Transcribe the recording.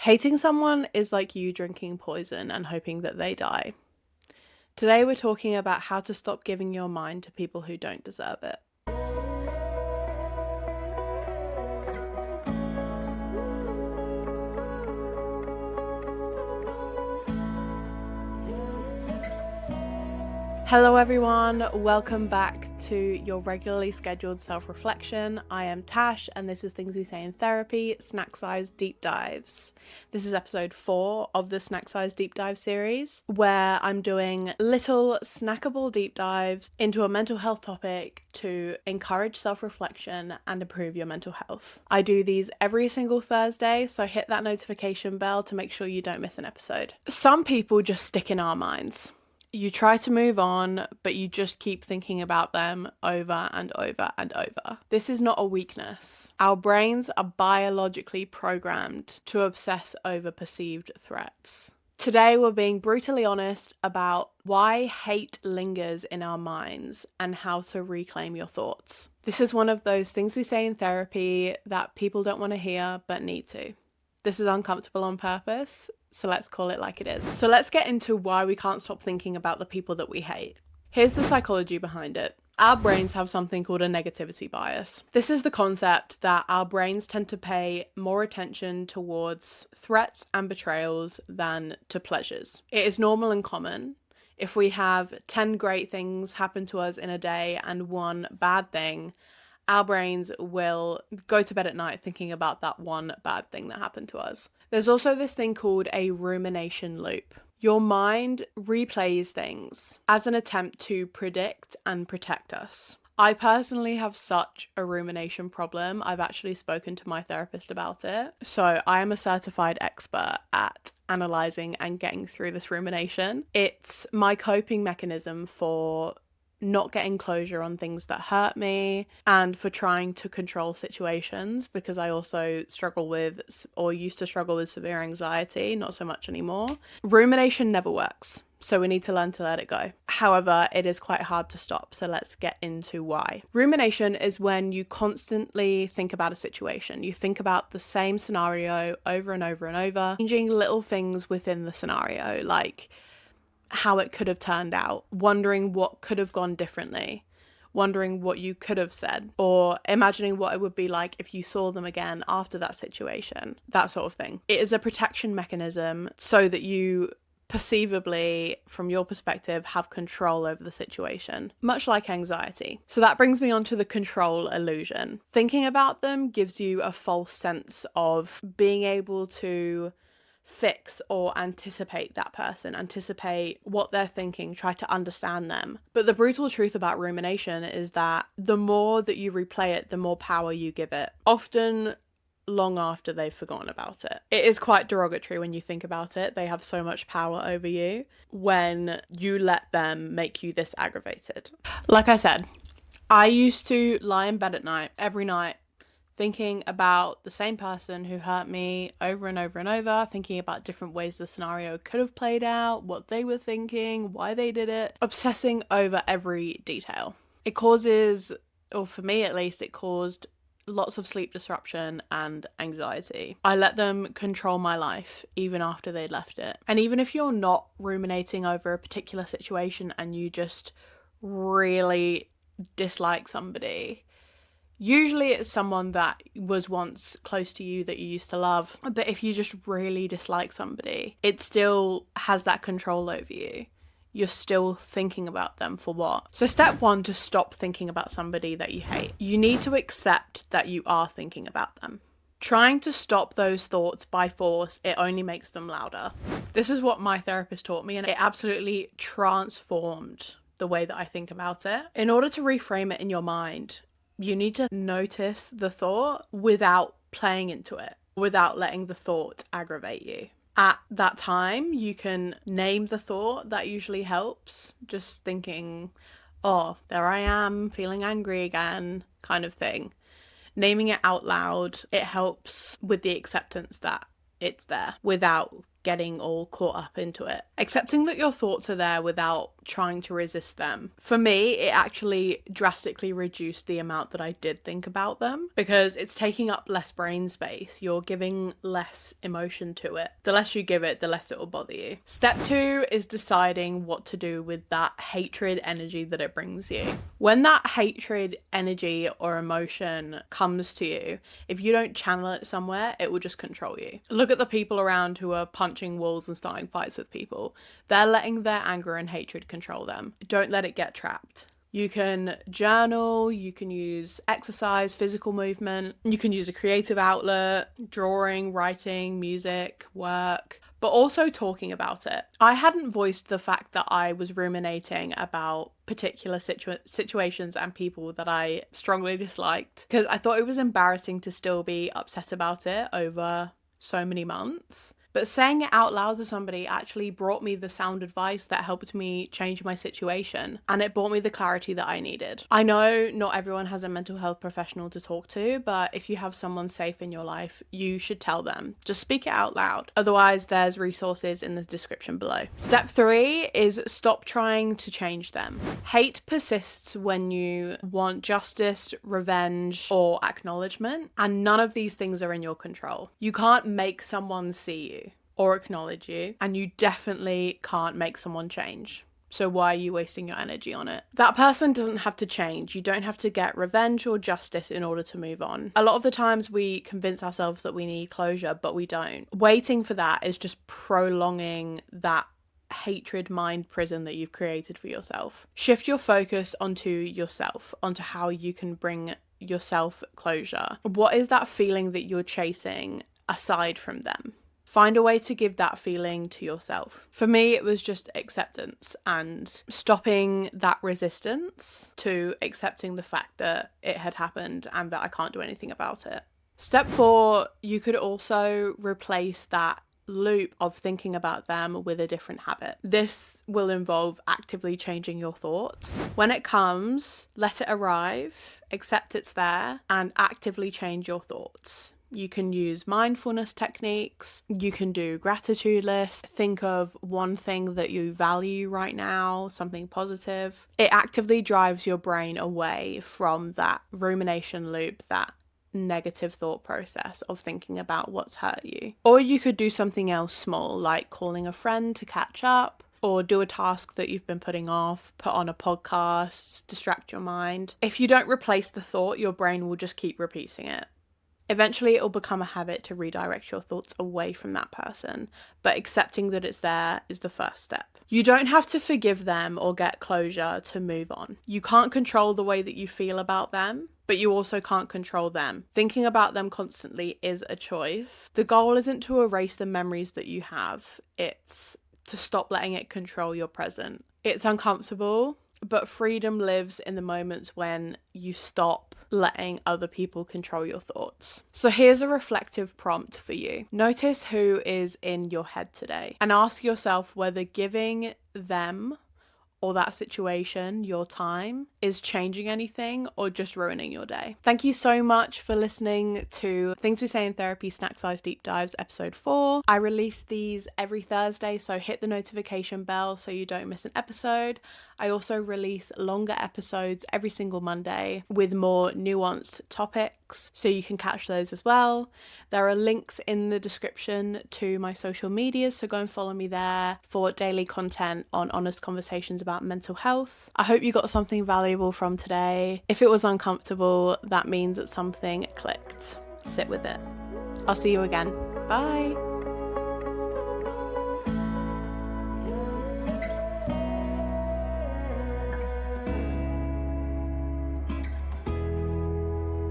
Hating someone is like you drinking poison and hoping that they die. Today we're talking about how to stop giving your mind to people who don't deserve it. Hello everyone, welcome back to your regularly scheduled self-reflection. I am Tash and this is Things We Say in Therapy, Snack Size Deep Dives. This is episode 4 of the Snack Size Deep Dive series, where I'm doing little snackable deep dives into a mental health topic to encourage self-reflection and improve your mental health. I do these every single Thursday, so hit that notification bell to make sure you don't miss an episode. Some people just stick in our minds. You try to move on, but you just keep thinking about them over and over and over. This is not a weakness. Our brains are biologically programmed to obsess over perceived threats. Today, we're being brutally honest about why hate lingers in our minds and how to reclaim your thoughts. This is one of those things we say in therapy that people don't want to hear but need to. This is uncomfortable on purpose, so let's call it like it is. So let's get into why we can't stop thinking about the people that we hate. Here's the psychology behind it. Our brains have something called a negativity bias. This is the concept that our brains tend to pay more attention towards threats and betrayals than to pleasures. It is normal and common. If we have 10 great things happen to us in a day and one bad thing, our brains will go to bed at night thinking about that one bad thing that happened to us. There's also this thing called a rumination loop. Your mind replays things as an attempt to predict and protect us. I personally have such a rumination problem. I've actually spoken to my therapist about it. So I am a certified expert at analysing and getting through this rumination. It's my coping mechanism for not getting closure on things that hurt me and for trying to control situations, because I also struggle with, or used to struggle with, severe anxiety, not so much anymore. Rumination never works, so we need to learn to let it go. However, it is quite hard to stop, so let's get into why. Rumination is when you constantly think about a situation. You think about the same scenario over and over and over, changing little things within the scenario, like how it could have turned out, wondering what could have gone differently, wondering what you could have said, or imagining what it would be like if you saw them again after that situation, that sort of thing. It is a protection mechanism so that you perceivably, from your perspective, have control over the situation, much like anxiety. So that brings me on to the control illusion. Thinking about them gives you a false sense of being able to fix or anticipate that person, anticipate what they're thinking, try to understand them. But the brutal truth about rumination is that the more that you replay it, the more power you give it, often long after they've forgotten about it. It is quite derogatory when you think about it. They have so much power over you when you let them make you this aggravated. Like I said, I used to lie in bed at night, every night, thinking about the same person who hurt me over and over and over, thinking about different ways the scenario could have played out, what they were thinking, why they did it, obsessing over every detail. It causes, or for me at least, it caused lots of sleep disruption and anxiety. I let them control my life even after they'd left it. And even if you're not ruminating over a particular situation and you just really dislike somebody, usually it's someone that was once close to you that you used to love. But if you just really dislike somebody, it still has that control over you. You're still thinking about them for what? So step 1 to stop thinking about somebody that you hate. You need to accept that you are thinking about them. Trying to stop those thoughts by force, it only makes them louder. This is what my therapist taught me, and it absolutely transformed the way that I think about it. In order to reframe it in your mind, you need to notice the thought without playing into it, without letting the thought aggravate you. At that time, you can name the thought. That usually helps. Just thinking, oh, there I am, feeling angry again, kind of thing. Naming it out loud, it helps with the acceptance that it's there without getting all caught up into it. Accepting that your thoughts are there without trying to resist them. For me, it actually drastically reduced the amount that I did think about them, because it's taking up less brain space. You're giving less emotion to it. The less you give it, the less it will bother you. Step 2 is deciding what to do with that hatred energy that it brings you. When that hatred energy or emotion comes to you, if you don't channel it somewhere, it will just control you. Look at the people around who are punching walls and starting fights with people. They're letting their anger and hatred control them. Don't let it get trapped. You can journal, you can use exercise, physical movement, you can use a creative outlet, drawing, writing, music, work, but also talking about it. I hadn't voiced the fact that I was ruminating about particular situations and people that I strongly disliked, because I thought it was embarrassing to still be upset about it over so many months. But saying it out loud to somebody actually brought me the sound advice that helped me change my situation, and it brought me the clarity that I needed. I know not everyone has a mental health professional to talk to, but if you have someone safe in your life, you should tell them. Just speak it out loud. Otherwise, there's resources in the description below. Step 3 is stop trying to change them. Hate persists when you want justice, revenge, or acknowledgement, and none of these things are in your control. You can't make someone see you or acknowledge you, and you definitely can't make someone change. So why are you wasting your energy on it? That person doesn't have to change. You don't have to get revenge or justice in order to move on. A lot of the times we convince ourselves that we need closure, but we don't. Waiting for that is just prolonging that hatred mind prison that you've created for yourself. Shift your focus onto yourself, onto how you can bring yourself closure. What is that feeling that you're chasing aside from them? Find a way to give that feeling to yourself. For me, it was just acceptance and stopping that resistance to accepting the fact that it had happened and that I can't do anything about it. Step 4, you could also replace that loop of thinking about them with a different habit. This will involve actively changing your thoughts. When it comes, let it arrive, accept it's there, and actively change your thoughts. You can use mindfulness techniques. You can do gratitude lists. Think of one thing that you value right now, something positive. It actively drives your brain away from that rumination loop, that negative thought process of thinking about what's hurt you. Or you could do something else small, like calling a friend to catch up, or do a task that you've been putting off, put on a podcast, distract your mind. If you don't replace the thought, your brain will just keep repeating it. Eventually, it will become a habit to redirect your thoughts away from that person, but accepting that it's there is the first step. You don't have to forgive them or get closure to move on. You can't control the way that you feel about them, but you also can't control them. Thinking about them constantly is a choice. The goal isn't to erase the memories that you have, it's to stop letting it control your present. It's uncomfortable, but freedom lives in the moments when you stop letting other people control your thoughts. So here's a reflective prompt for you. Notice who is in your head today and ask yourself whether giving them or that situation your time is changing anything or just ruining your day. Thank you so much for listening to Things We Say in Therapy Snack Size Deep Dives episode 4. I release these every Thursday, so hit the notification bell so you don't miss an episode. I also release longer episodes every single Monday with more nuanced topics, so you can catch those as well. There are links in the description to my social medias, so go and follow me there for daily content on honest conversations about mental health. I hope you got something valuable from today. If it was uncomfortable, that means that something clicked. Sit with it. I'll see you again. Bye.